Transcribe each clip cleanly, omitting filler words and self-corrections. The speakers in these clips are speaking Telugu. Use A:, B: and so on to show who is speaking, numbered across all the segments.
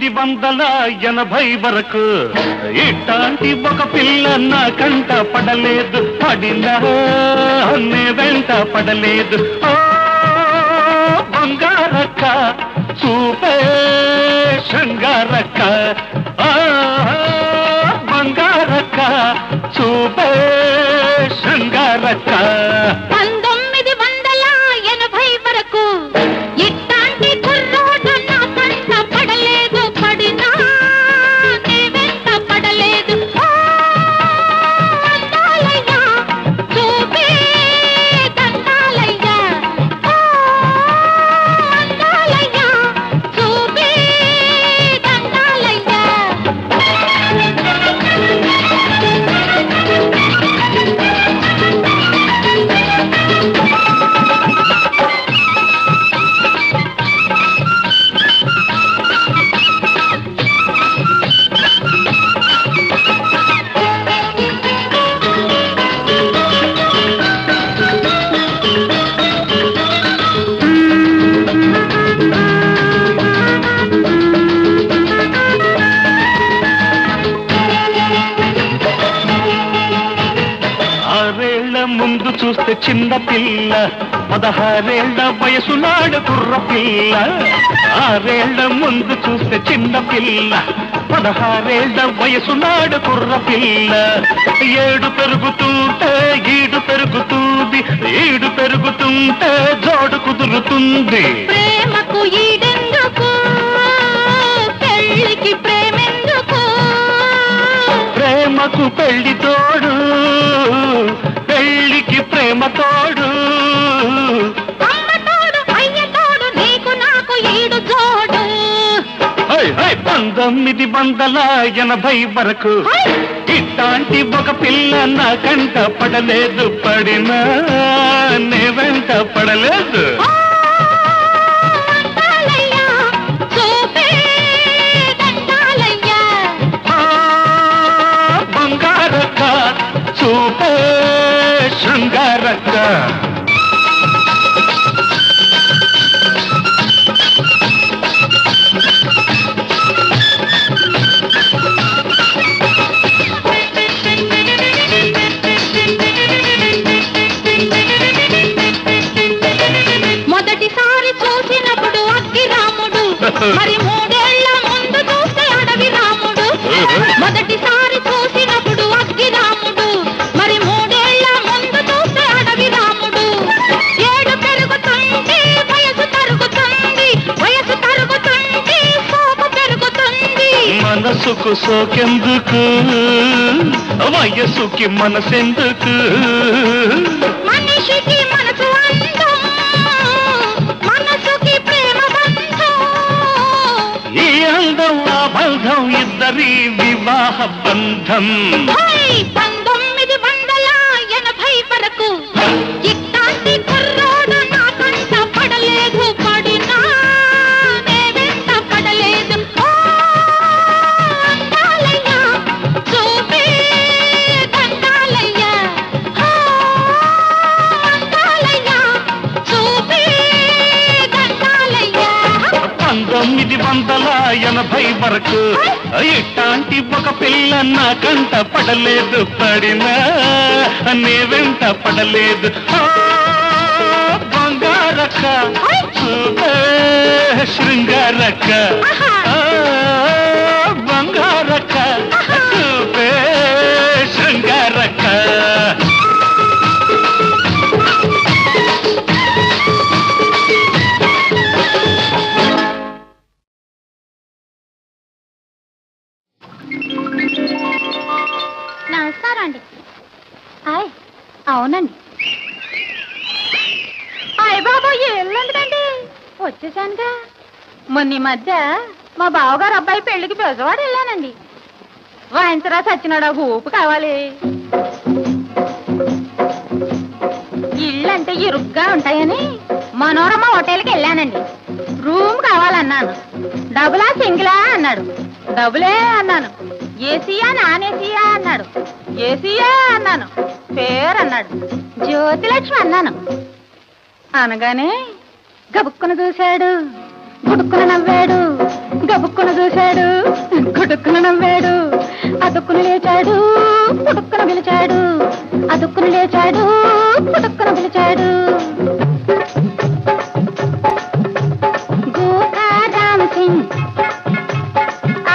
A: 1980 వరకు ఇట్లాంటి ఒక పిల్ల నా కంట పడలేదు, పడినా నే వెంట పడలేదు. ఓ బంగారక్క చూపే శృంగారక్క, బంగారక్క చూపే శృంగారక్క.
B: 1980 వరకు ఇట్లాంటి కుర్రోడు నా కంట పడలేదు, పడినా నే వెంట పడలేదు. అందాలయ్యా చూపే దండాలయ్యా, అందాలయ్యా చూపే దండాలయ్యా.
A: ముందు చూస్తే చిన్న పిల్ల, 16 వయసు నాడు కుర్ర పిల్ల. 6 ముందు చూస్తే చిన్న పిల్ల, 16 వయసు నాడు కుర్ర పిల్ల. 7 పెరుగుతుంటే ఈడు పెరుగుతుంది, ఈడు పెరుగుతుంటే జోడు కుదురుతుంది.
B: ప్రేమకు ఈడెందుకు, పెళ్ళికి ప్రేమెందుకు,
A: ప్రేమకు పెళ్లి తోడు, పెళ్లికి ప్రేమ తోడు.
B: అమ్మ తోడు అయ్య తోడు, నీకు నాకు ఈడు జోడు.
A: 1980 వరకు ఇట్లాంటి ఒక పిల్ల నా కంట పడలేదు, పడినా నే వెంట పడలేదు.
B: అందాలయ్యా చూపే దండాలయ్యా,
A: బంగారక్క చూపే శృంగారక్క.
B: మొదటిసారి చూసినప్పుడు అగ్గి రాముడు, మరి 3 ఏళ్ల ముందు చూస్తే అడవి రాముడు. మొదటిసారి చూసినప్పుడు అగ్గి రాముడు, మరి 3 ఏళ్ల ముందు చూస్తే అడవి రాముడు. 7 పెరుగుతుంటే వయసు తరుగుతుంది, వయసు తరుగుతుంటే సోపు పెరుగుతుంది.
A: మనసుకు సోకెందుకు, వయస్సుకి మనసెందుకు.
B: మనిషికి మనసు అందం, మనసుకి ప్రేమ బంధం.
A: ఈ అందం ఆ బంధం ఇద్దరి వివాహ బంధం.
B: 1980 వరకు ఇట్లాంటి కుర్రోడు నా కంట పడలేదు, పడినా నే వెంట పడలేదు. అందాలయ్యా చూపే దండాలయ్యా, అందాలయ్యా చూపే దండాలయ్యా.
A: 1980 వరకు ఇట్లాంటి ఒక పిల్ల నా కంట పడలేదు, పడినా నే వెంట పడలేదు. బంగారక్క చూపే శృంగారక్క, బంగారక్క చూపే శృంగారక్క.
B: నమస్కారం అండి. అవునండి. బాబు ఎందుకండి వచ్చేసానుగా. మొన్న ఈ మధ్య మా బావగారు అబ్బాయి పెళ్లికి బెజవాడ వెళ్ళానండి. వాయించరా సచ్చినాడు, ఊపు కావాలి. ఇళ్ళంటే ఇరుగ్గా ఉంటాయని మనోరమ హోటల్కి వెళ్ళానండి. రూమ్ కావాలన్నాను. డబులా సింగిలా అన్నాడు. డబులే అన్నాను. ఏసీయా నాన్ ఏసీయా అన్నాడు. ఏసీయా అన్నాను. పేరు అన్నాడు. జ్యోతిలక్ష్మి అన్నాను. అనగానే గబుక్కున చూశాడు, గుడుక్కున నవ్వాడు. గబుక్కున చూశాడు, గుడుక్కున నవ్వాడు, అదుక్కున లేచాడు, పుడుక్కున పిలిచాడు, అదుక్కున లేచాడు, పుడుక్కున పిలిచాడు. గోకా రామ్ సింగ్,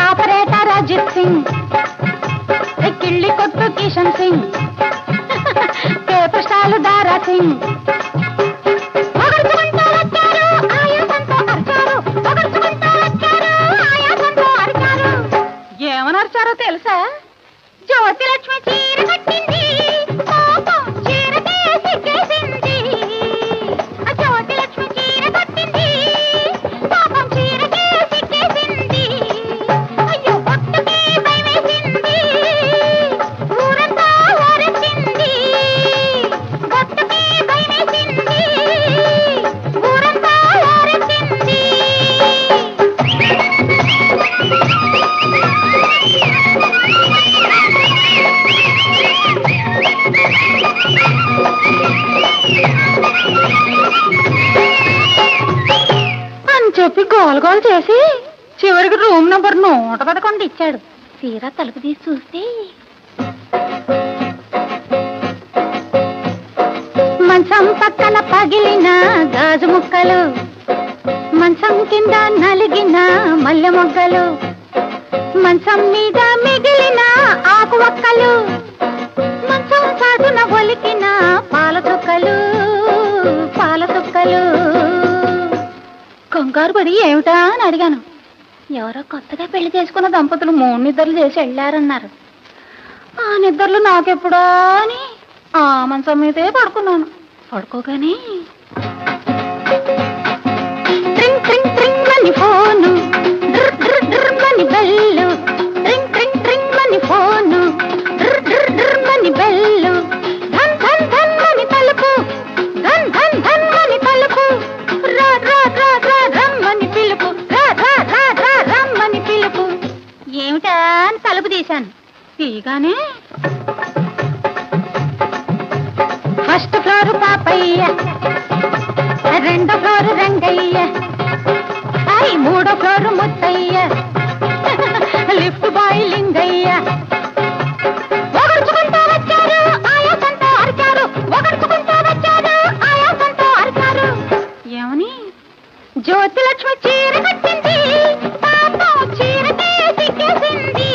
B: ఆపరేటర్ అజిత్ సింగ్, కిళ్ళి కొట్టు కిషన్ సింగ్, పేపర్ స్టాల్ దారా సింగ్. ఏమనర్చారో తెలుసా? జ్యోతి లక్ష్మి చీర కట్టింది, పాపం చీరకే సిగ్గేసింది. జ్యోతి లక్ష్మి చీర కట్టింది, పాపం చీరకే సిగ్గేసింది. అయ్యో పొట్టుకి భయమేసింది, ఊరంతా ఊరెత్తింది. పొట్టుకి భయమేసింది, ఊరంతా ఊరెత్తింది. అని చెప్పి గోల్ గోల్ చేసి చివరికి రూమ్ నంబర్ 111 ఇచ్చాడు. తీరా తలుపు తీసి చూస్తే మంచం పక్కన పగిలిన గాజు ముక్కలు, మంచం కింద నలిగిన మల్లె మొగ్గలు, మంచం మీద మిగిలిన ఆకు ఒక్కలు, మంచం చాటున ఒలికిన పాల చుక్కలు, పాల చుక్కలు. కంగారు పడి ఏమిటా అని అడిగాను. ఎవరో కొత్తగా పెళ్లి చేసుకున్న దంపతులు 3 నిద్రలు చేసి వెళ్ళారన్నారు. ఆ నిద్రలు నాకెప్పుడా అని ఆ మంచం మీదే పడుకున్నాను. పడుకోగానే ట్రింగ్ ట్రింగ్ ట్రింగ్ మని ఫోను, డ్ర్ డ్ర్ డ్ర్ మని బెల్లు, ట్రింగ్ ట్రింగ్ ట్రింగ్ మని ఫోను, డ్ర్ డ్ర్ డ్ర్ మని బెల్లు, ధన్ ధన్ ధన్ మని తలుపు, ధన్ ధన్ ధన్ మని తలుపు, రా రా రా రా రమ్మని పిలుపు, రా రా రా రా రమ్మని పిలుపు. ఏమిటా అని తలుపు తీశాను. తీగానే ఫస్ట్ ఫ్లోర్ పాపయ్య, 2వ ఫ్లోర్ రంగయ్య, 3వ floor Muttayya, lift boy Lingayya. ఒకడుచుకుంటూ వచ్చారు, ఆయాసంతో అరిచారు, ఒకడుచుకుంటూ వచ్చారు, ఆయాసంతో అరిచారు. ఏమని? జ్యోతి లక్ష్మి చీర కట్టింది, పాపం చీరకే సిగ్గేసింది.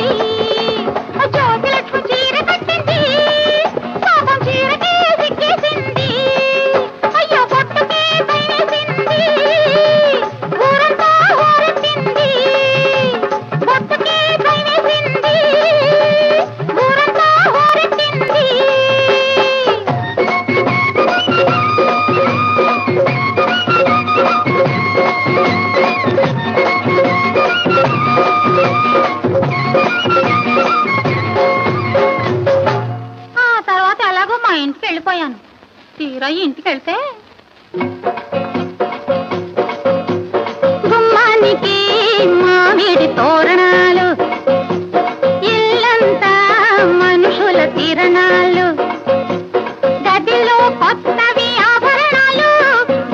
B: జ్యోతి లక్ష్మి చీర కట్టింది, పాపం చీరకే సిగ్గేసింది. అయ్యో పొట్టుకే భయమేసింది, ఊరంతా ఊరెత్తింది. పొట్టుకే భయమేసింది, ఊరంతా ఊరెత్తింది. ఆ తర్వాత ఎలాగో మా ఇంటికి వెళ్ళిపోయాను. తీరా ఇంటికి వెళ్తే గుమ్మానికి మామిడి తోరణాలు, ఇల్లంతా మనుషుల తిరణాలు, గదిలో కొత్తవి ఆభరణాలు,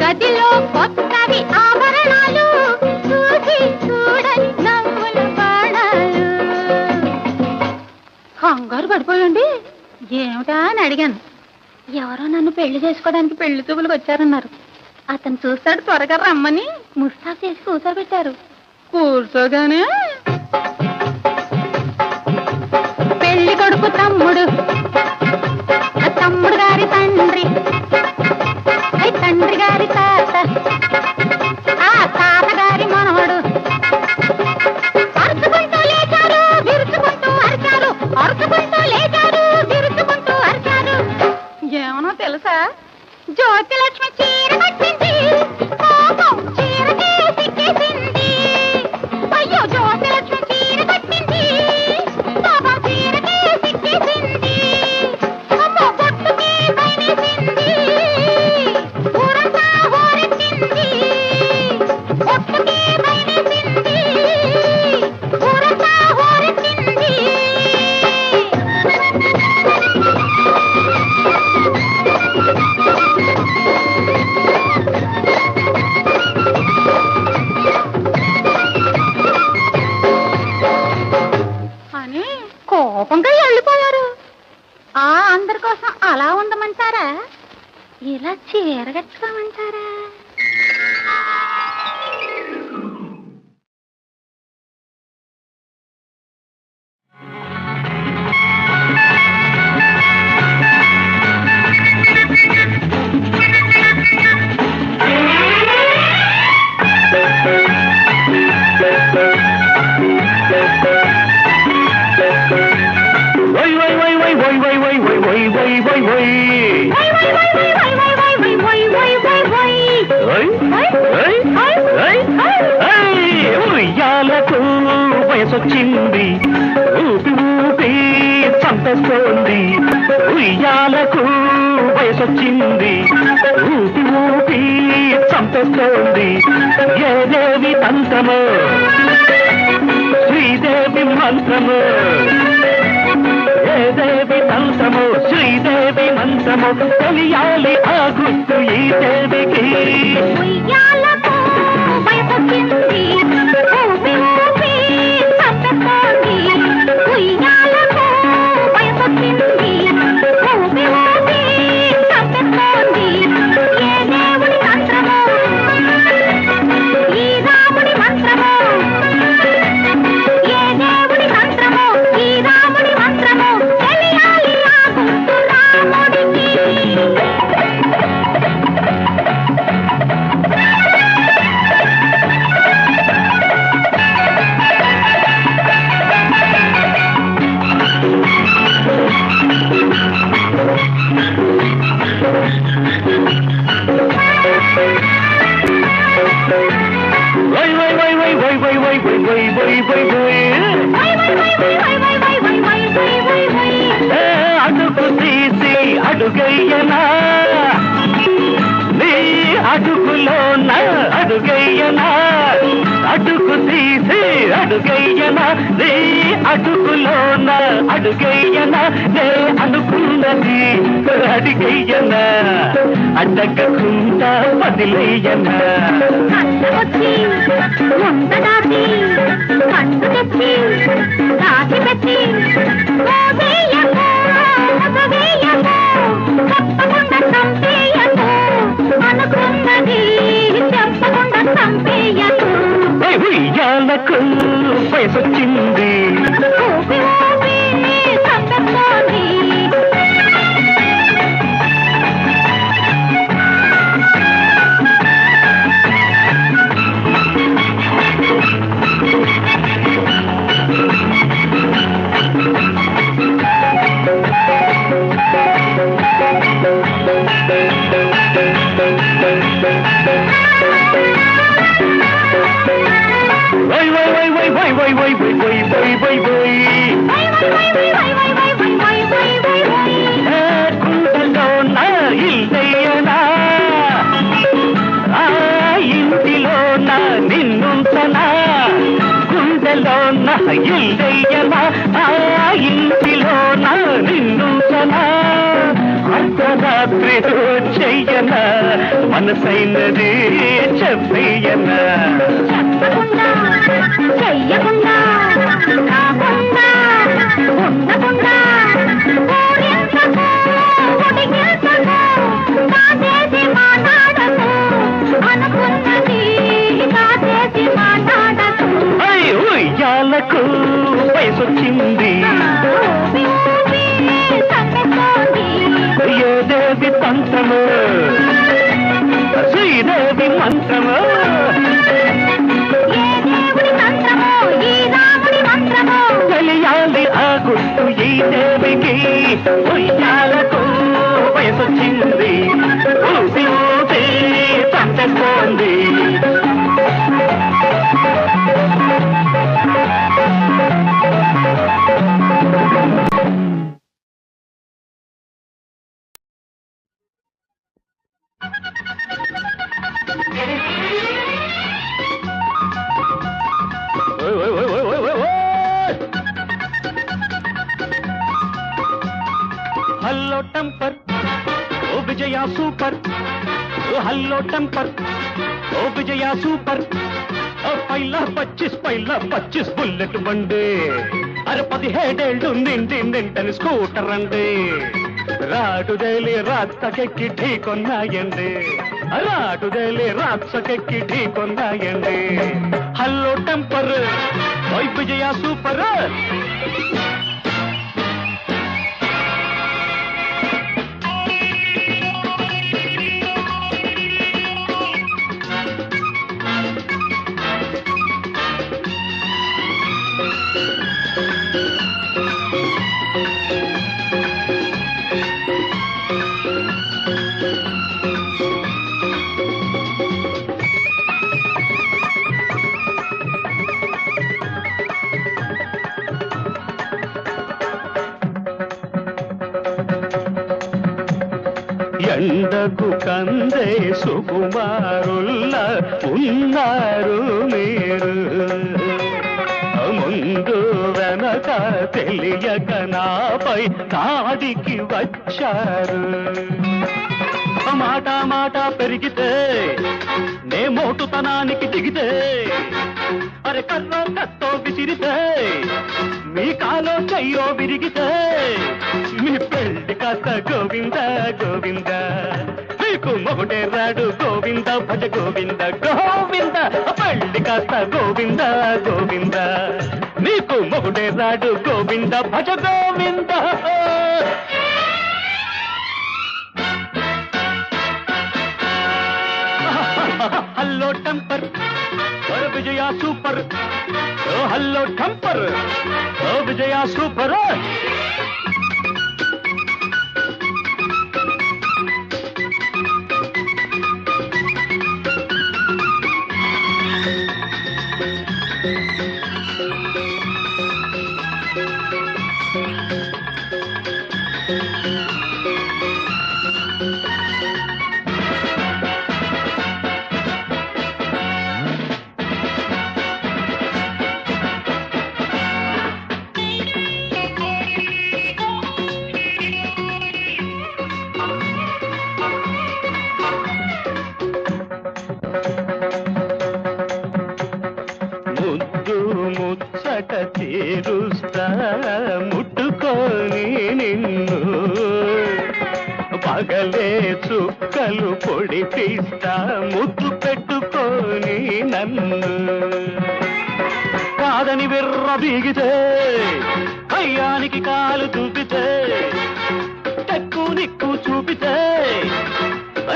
B: గదిలో కొత్తవి ఆభరణాలు, చూసి చూడని నవ్వుల బాణాలు. కంగారు పడిపోయండి. ఏమిటా అని అడిగాను. ఎవరో నన్ను పెళ్లి చేసుకోవడానికి పెళ్లి చూపులకు వచ్చారన్నారు. అతను చూస్తాడు, త్వరగా రమ్మని ముస్తాబు చేసి కూర్చోబెట్టారు. కూర్చోగానే పెళ్లి కొడుకు తమ్ముడు, తమ్ముడు గారి తండ్రి, తండ్రి గారి తాత, ఆ తాత గారి మనవడు అరుచుకుంటూ లేచారు, విరుచుకుంటూ అరిచారు, అరుచుకుంటూ లేచారు, విరుచుకుంటూ అరిచారు. ఏమనో తెలుసా? జ్యోతి లక్ష్మి చీర కట్టింది, పాపం చీరకే సిగ్గేసింది. అయ్యో జ్యోతి లక్ష్మి చీర కట్టింది, పాపం చీరకే సిగ్గేసింది. అమ్మో పొట్టుకి భయమేసింది, ఊరంతా ఊరెత్తింది. పొట్టుకి భయమేసింది, ఊరంతా ఊరెత్తింది. అందరి కోసం అలా ఉండమంటారా ఇలా చీర కట్టుకోమంటారా?
A: ఉయ్యాలకు వయసొచ్చింది ఊపి ఊపి చంపేస్తోంది. ఉయ్యాలకు వయసొచ్చింది ఊపి ఊపి చంపేస్తోంది. ఏదేవి తంత్రము శ్రీదేవి మంత్రము, ఏదేవి తంత్రము శ్రీదేవి మంత్రము, తెలియాలి ఆ గుర్తు ఈ దేవికి.
B: ఉయ్యాలకు వయసొచ్చింది ఊపి ఊపి చంపేస్తోంది. ఉయ్యాలకు వయసొచ్చింది ఊపి ఊపి చంపేస్తోంది. ఏ దేవుడి మంత్రమో ఈ రాముడి మంత్రమో, ఏ దేవుడి మంత్రమో ఈ రాముడి మంత్రమో, తెలియాలి ఆ గుర్తు రాముడికి.
A: వై వై వై వై వై వై వై వై వై వై వై వై అడుగు తీసి అడుగయ్యనా నీ అడుగులోన అడుగయ్యనా, అడుగు తీసి అడుగయ్యనా నీ అడుగులోన అడుగయ్యనా, నే అనుకున్నది అడిగయ్యనా, అడ్డగకుండా వదిలేయనా.
B: కట్టొచ్చి ఉండదాచి కట్టు తెచ్చి దాచి పెట్టి వేయకు వేయకు చెప్పకుండా చంపేయకు, అనుకున్నది చెప్పకుండా చంపేయకు.
A: ఉయ్యాలకు వయసొచ్చింది
B: ఊపి ఊపి చంపేస్తోంది.
A: వై వై వై వై వై వై వై వై వై వై వై వై కుండలోన ఇల్లయ్యనా, ఆ ఇంటిలోన నిన్నుంచనా, గుండెలోన ఇల్లయ్యనా, ఆ ఇంటిలోన నిన్నుంచనా, అర్ధరాత్రి చెయ్యనా, మనసైనది చెప్పయ్యనా.
B: చెప్పకుండా చెయ్యకుండా కాకుండా ఉండకుండా ఊరించకు ఉడిగించకు, కాచేసి మాట్లాడకు, అనుకున్నది కాచేసి మాట్లాడకు.
A: ఉయ్యాలకు వయసొచ్చింది
B: ఊపి ఊపి చంపేస్తోంది.
A: ఏదేవి తంత్రము శ్రీదేవి మంత్రము,
B: ఏ దేవుడి మంత్రమో ఈ రాముడి మంత్రమో,
A: తెలియాలి ఆ గుర్తు ఈ దేవికి. ఉయ్యాలకు వయసొచ్చింది ఊపి ఊపి చంపేస్తోంది. హల్లో టెంపర్ ఓ విజయ సూపర్, హల్లో టెంపర్ ఓ విజయ సూపర్, పైలా 25 బుల్లెట్ బండి, అరే 17 నిండి నింటని స్కూటర్ అండి. రాటుదేలి రాత్సకెక్కి ఢీకొన్నాయండి రాటుదేలి రాత్సకెక్కి ఢీకొన్నాయండి హల్లో టెంపర్ ఓయ్ విజయ సూపర్ ఎండకు కందే సుకుమారుల్ల ఉన్నారు మీరు ముందు వెనక తెలియక నాపై దాడికి వచ్చారు మాట మాట పెరిగితే నే మోటుతనానికి దిగితే అరే కర్రో కత్తో విసిరితే మీ కాలో చెయ్యో విరిగితే మీ పెళ్లి కాస్త గోవింద గోవింద మీకు మొగుడే రాడు గోవింద భజ గోవింద గోవింద పెళ్లి కాస్త గోవింద గోవింద మీకు మొగుడే రాడు గోవింద భజ గోవింద హల్లో టెంపర్ విజయ సూపర్ హల్లో టెంపర్ విజయ సూపర్ ముచ్చట తీరుస్తా ముట్టుకొని నిన్ను పగలే చుక్కలు పొడిపిస్తా ముద్దు పెట్టుకొని నన్ను కాదని విర్ర బీగితే కయ్యానికి కాలు చూపితే టక్కు నిక్కు చూపితే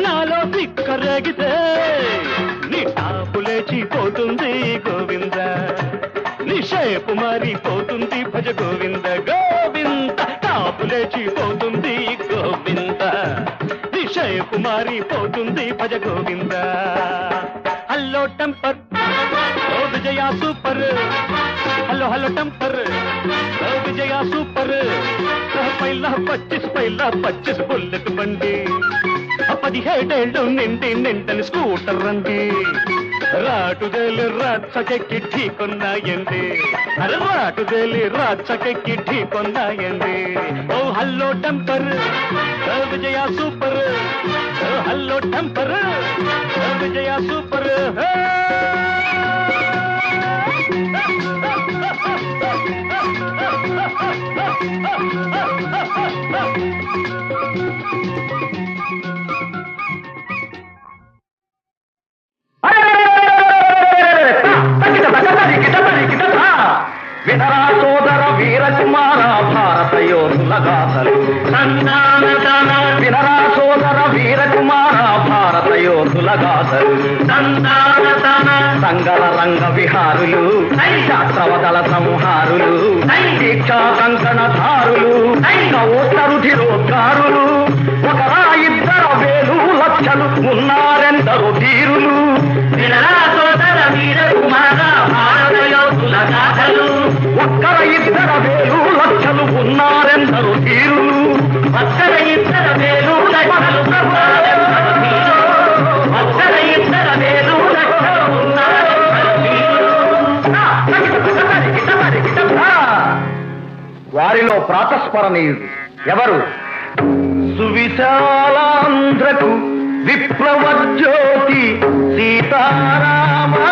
A: నాలో పిక్కరేగితే నీ టాపు లేచిపోతుంది గోవింద నీ షేపు మారిపోతుంది భజ గోవింద గోవింద టాపు లేచిపోతుంది గోవింద నీ షేపు మారిపోతుంది భజ గోవింద హల్లో టెంపర్ ఓ విజయ సూపర్ హలో హలో టెంపర్ ఓ విజయ సూపర్ పైలా 25 బుల్లెట్ బండి 17 నిండి నిండని స్కూటర్ రండి రాటుదేలి రాత్సకెక్కి ఢీకొన్నాయండి అరే రాటుదేలి రాత్సకెక్కి ఢీకొన్నాయండి ఓ హల్లో టెంపర్ విజయ సూపర్ హల్లో టెంపర్ విజయ సూపర్
C: వినరా సోదర వీరకుమార భారత యోధుల గాథలు వినరా సోదర వీరకుమార భారత యోధుల గాథలు సంగల రంగ విహారులు శాస్త్రవదల సంహారులు దీక్షా కంకణధారులు రుధిరోద్గారులు ఒకరా ఇద్దరు వేలు లక్షలు ఉన్నారెందరో తీరులు వినరా సోదర వీరకుమార భారత యోధుల గాథలు ఒక్కర ఇద్దర వేలు లక్షలు ఉన్నారెందరో తీరులు ఒక్కర ఇద్దర వేలు లక్షలు ఒక్కర ఇద్దర వేలు లక్షలు ఉన్నారెందరో తీరులు వారిలో ప్రాతస్మరణీయుడు ఎవరు సువిశాలాంధ్రకు విప్లవజ్యోతి సీతారామరాజు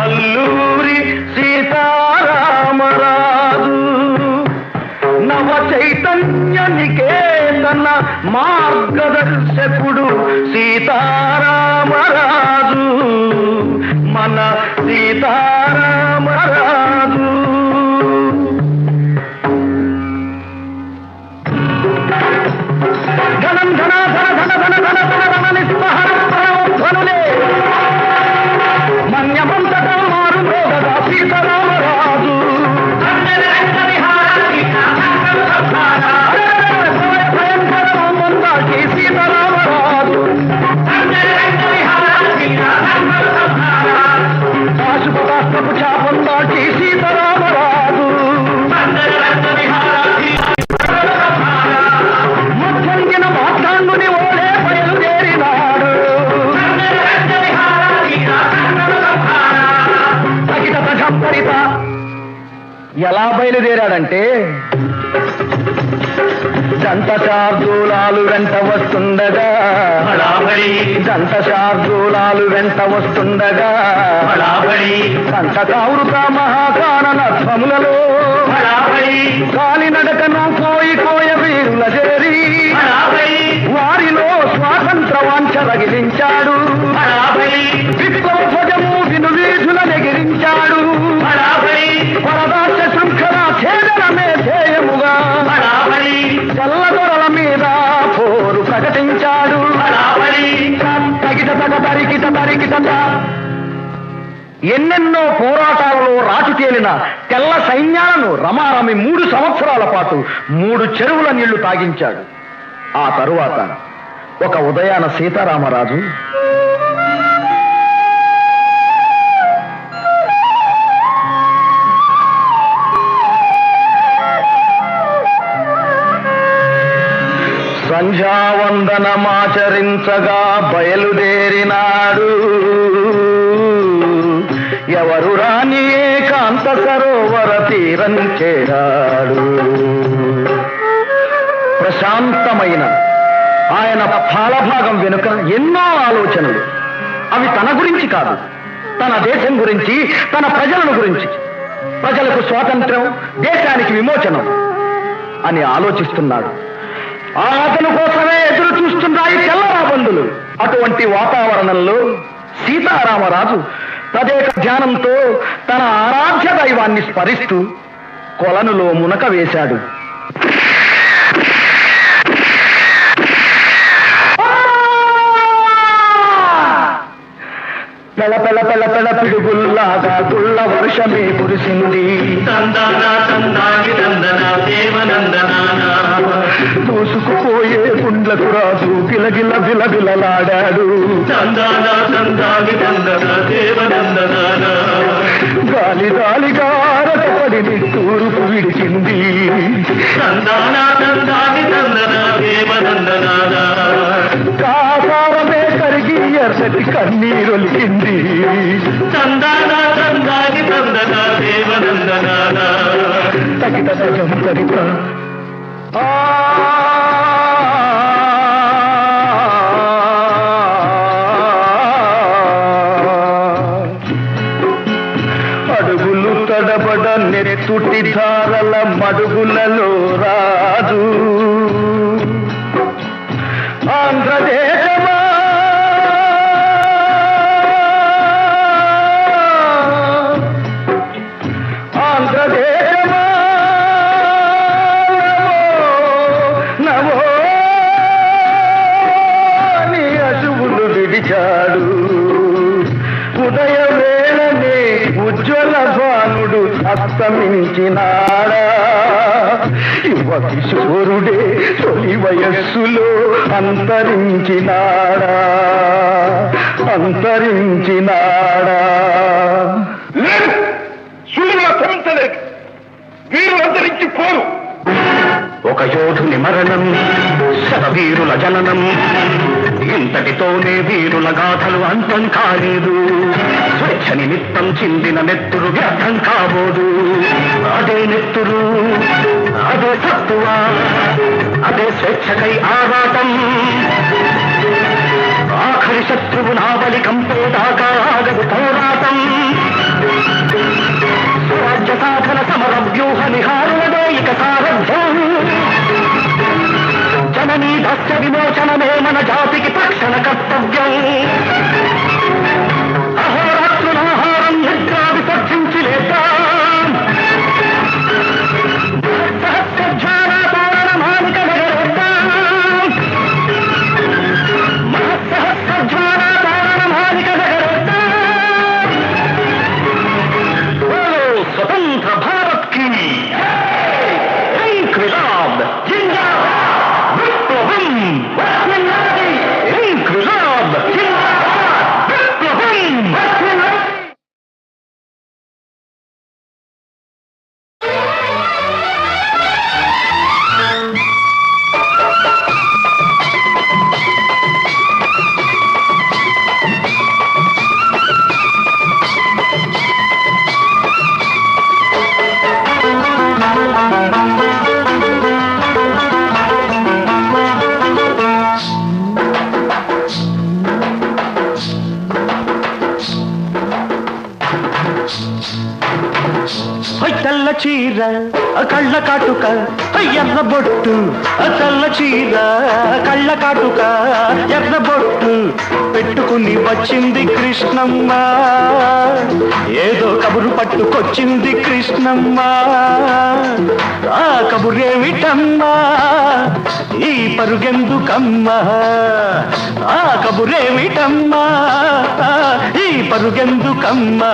C: అల్లూరి సీతారామరాజు నవ చైతన్య చైతన్య నికేతన మార్గదర్శకుడు సీతారామరాజు, మన సీతారామరాజు. ధనం ధన ధన ధన ధన ధన ధన ధన నిస్పహరులే మన్యమంతటా మారు మోగగా సీతారామరాజు. భయంకరమందాకి సీతారామరాజు. పాశుపతాస్త్రపు చాపందాకి సీతారామరాజు. మధ్యంగిన మాట్లాండుని ఓడే బయలుదేరినాడు. ఎలా బయలుదేరాడంటే దంత శార్దూలాలు వెంట వస్తుండగా, దంత శార్దూలాలు వెంట వస్తుండగా, సంతకావృత మహాకానన ధ్వములలో కాలినడకను కోయి కోయ వీరుల చేరి వారిలో స్వాతంత్ర వాంఛ రగిలించాడు. విప్లవ ధ్వజము విను వీధుల నెగిరించాడు. పరదాశ శృంఖల ఛేదనమే ధ్యేయముగా చల్లదొరల మీద పోరు ప్రకటించాడు. తగిట తగ తరికిట తరికిట. ఎన్నెన్నో పోరాటాలలో రాతి తేలిన తెల్ల సైన్యాలను రమారమి 3 సంవత్సరాల పాటు 3 చెరువుల నీళ్లు తాగించాడు. ఆ తరువాత ఒక ఉదయాన సీతారామరాజు సంధ్యావందనమాచరించగా బయలుదేరినాడు. ఎవరు రాని ఏకాంత సరోవర తీరం చేరాడు. ప్రశాంతమైన ఆయన పాలభాగం వెనుక ఎన్నో ఆలోచనలు. అవి తన గురించి కాదు, తన దేశం గురించి, తన ప్రజలను గురించి. ప్రజలకు స్వాతంత్ర్యం, దేశానికి విమోచనం అని ఆలోచిస్తున్నాడు. అతని కోసమే ఎదురు చూస్తున్నాయి తెల్లరాబందులు. అటువంటి వాతావరణంలో సీతారామరాజు తదేక ధ్యానంతో తన ఆరాధ్య దైవాన్ని స్మరిస్తూ కొలనులో మునక వేశాడు. పెళ పెళ పెళ పెళ పిడుగుల్లాగా గుళ్ళ వర్షమే కురిసింది. దూసుకుపోయే గుండ్లకు రాజు గిలగిల బిలబిలలాడాడు. గాలి గాలిగా రకపడి తూర్పు విడిచింది. కాసారమే కరిగి ఎర్రటి కన్నీరొలికింది. తగిట సజం తరిత అడుగులు తడబడ నెత్తుటి ధారల మడుగులలో రాజు. ఆంధ్రదేశమా ఆంధ్రదేశమా నమో నీ అశువులు విడిచాడు. ఉదయ వేళనే ఉజ్వల భానుడు అస్తమించినాడా. యువ కిశోరుడే తొలి వయస్సులో అంతరించినాడా. అంతరించినాడా. వీరు అంతరించిపోరు. ఒక యోధుని మరణం, శతవీరుల జననం. ఇంతటితోనే వీరుల గాథలు అంతం కాలేదు. స్వేచ్ఛ నిమిత్తం చిందిన నెత్తురు వ్యర్థం కాబోదు. అదే నెత్తురు, అదే సత్తువ, అదే స్వేచ్ఛకై ఆరాటం. ఆఖరి శత్రువు నావలి కంపేదాకా ఆగదు పోరాటం. స్వరాజ్య సాధన సమర వ్యూహ నిహారులదే ఇక సారథ్యం.
A: చీర కళ్ళ కాటుక ఎర్ర బొట్టు తెల్ల చీర కళ్ళ కాటుక ఎర్ర బొట్టు పెట్టుకుని వచ్చింది కృష్ణమ్మ ఏదో కబురు పట్టుకొచ్చింది కృష్ణమ్మ ఆ కబురేమిటమ్మా ఈ పరుగెందుకమ్మా ఆ కబురేమిటమ్మా ఈ పరుగెందుకమ్మా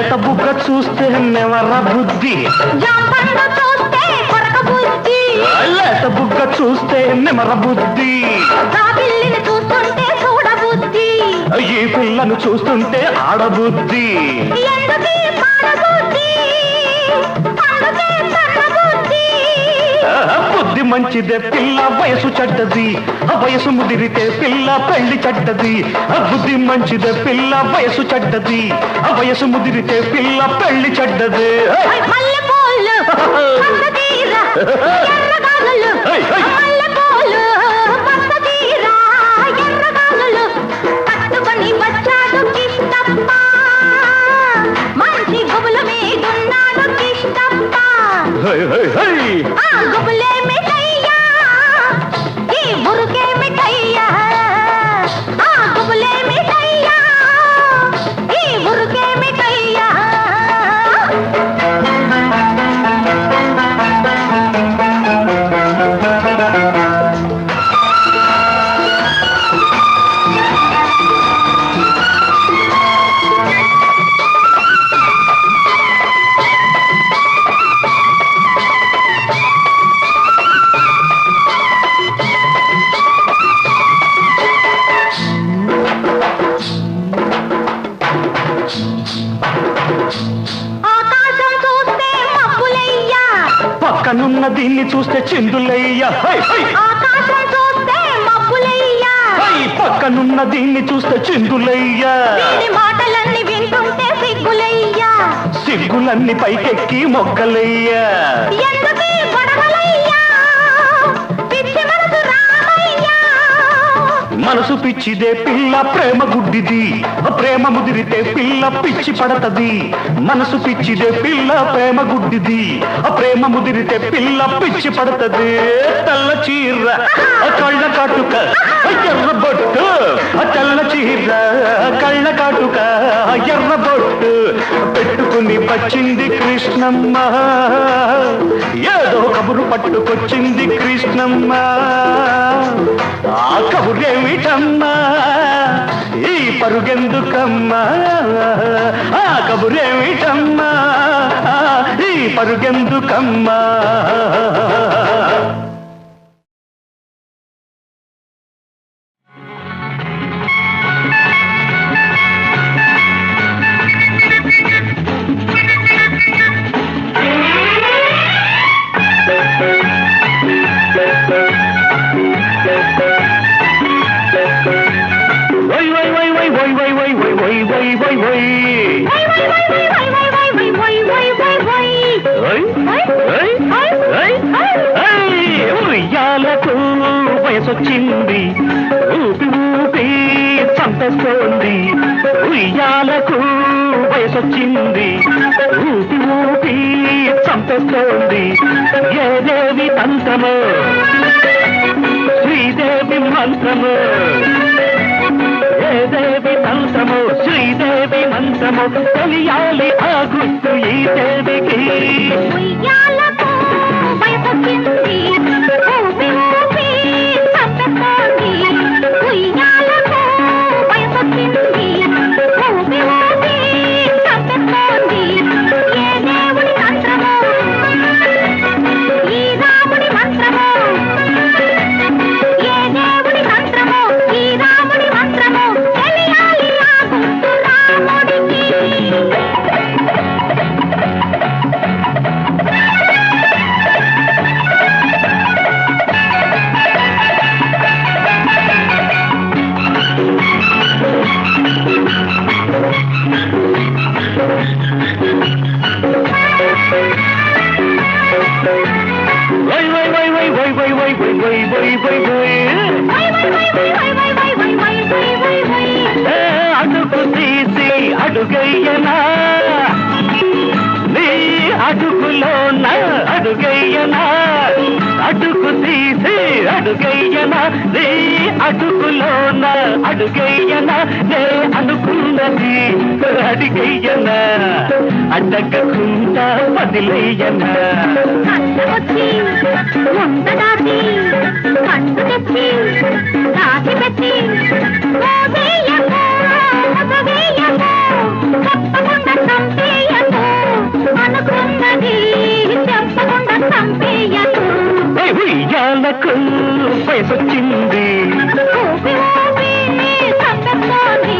A: లేత బుగ్గ చూస్తే నెవర బుద్ధి లేత బుగ్గ చూస్తే నెమర బుద్ధి ఈ పిల్లను చూస్తుంటే ఆడబుద్ధి బుద్ధి మంచిదే పిల్ల వయసు చెడ్డది వయసు ముదిరితే పిల్ల పెళ్లి చెడ్డది బుద్ధి మంచిదే పిల్ల వయసు చెడ్డది వయసు ముదిరితే పిల్ల పెళ్లి చెడ్డది పక్కనున్న దీన్ని చూస్తే చిందులయ్యా పక్కనున్న దీన్ని చూస్తే చిందులయ్యా
B: మాటలన్నీ వింటుంటే సిగ్గులయ్యా
A: సిగ్గులన్నీ పైకెక్కి మొగ్గలయ్యా మనసు పిచ్చిదే పిల్ల ప్రేమ గుడ్డిది ప్రేమ ముదిరితే పిల్ల పిచ్చి పడతది మనసు పిచ్చిదే పిల్ల ప్రేమ గుడ్డిది ప్రేమ ముదిరితే పిల్ల పిచ్చి పడతది తెల్ల చీర కళ్ళ కాటుక ఎర్ర బొట్టు తెల్ల చీర కళ్ళ కాటుక ఎర్ర బొట్టు పెట్టుకుని వచ్చింది కృష్ణమ్మ ఏదో కబురు పట్టుకొచ్చింది కృష్ణమ్మ ఆ కబురేమిటమ్మా ఈ పరుగెందుకమ్మా ఆ కబురేమిటమ్మా ఈ పరుగెందుకమ్మా ఉయ్యాలకు వయసొచ్చింది ఊపి ఊపి చంపేస్తోంది ఉయ్యాలకు వయసొచ్చింది ఊపి ఊపి చంపేస్తోంది ఏ దేవి తంత్రమో శ్రీదేవి మంత్రమో ఏ దేవి తంత్రమో శ్రీదేవి మంత్రమో మంత్రమో తెలియాలి ఆ గుర్తు ఈ దేవికి.
B: ఉయ్యాలకు వయసొచ్చింది, ఊపి ఊపి చంపేస్తోంది. ఉయ్యాలకు వయసొచ్చింది, ఊపి ఊపి చంపేస్తోంది. ఏ దేవుడి మంత్రమో ఈ రాముడి మంత్రమో, ఏ దేవుడి మంత్రమో ఈ రాముడి మంత్రమో తెలియాలి ఆ గుర్తు రాముడికి.
A: వై వై వై వై వై వై వై వై వై వై వై వై. అడుగు తీసి అడుగయ్యనా, నీ అడుగులోన అడుగయ్యనా. అడుగు తీసి అడుగయ్యనా, నీ అడుగులోన అడుగయ్యనా. నే అనుకున్నది అడిగయ్యనా, అడ్డగకుండా వదిలేయనా.
B: వచ్చి ఉండదాచి కంటు తెచ్చి దాచి పెట్టి మోదేయకు మోదేయకు చెప్పకుండా చంపేయకు, అనుకున్నది చెప్పకుండా చంపేయకు.
A: ఉయ్యాలకు వయసొచ్చింది,
B: ఊపి ఊపి చంపేస్తోంది.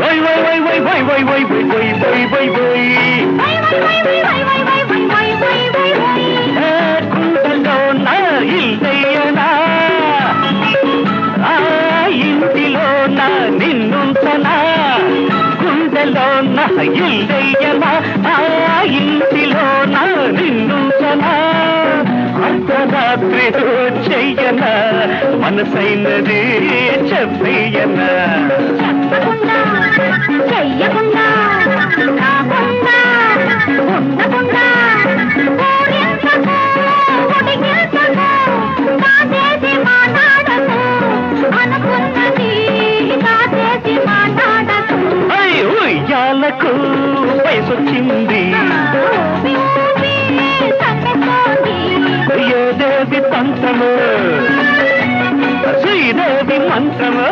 A: వై వై వై వై వై వై వై వై వై వై వై. కుండలోన ఇల్లయ్యనా, ఆ ఇంటిలోన నిన్నుంచనా. గుండెలోన ఇల్లయ్యనా, ఆ ఇంటిలోన నిన్నుంచనా. అర్ధరాత్రి చెయ్యనా, మనసైనది చెప్పయ్యనా.
B: చెప్పకుండా చెయ్యకుండా కాకుండా ఉండకుండా ఊరించకు ఉడిగించకు, కాదేసి మాట్లాడకు, అనుకున్నది కాదేసి మాట్లాడకు.
A: ఉయ్యాలకు వయసొచ్చింది,
B: ఊపి ఊపి చంపేస్తోంది.
A: ఏ దేవి తంత్రము శ్రీదేవి మంత్రము.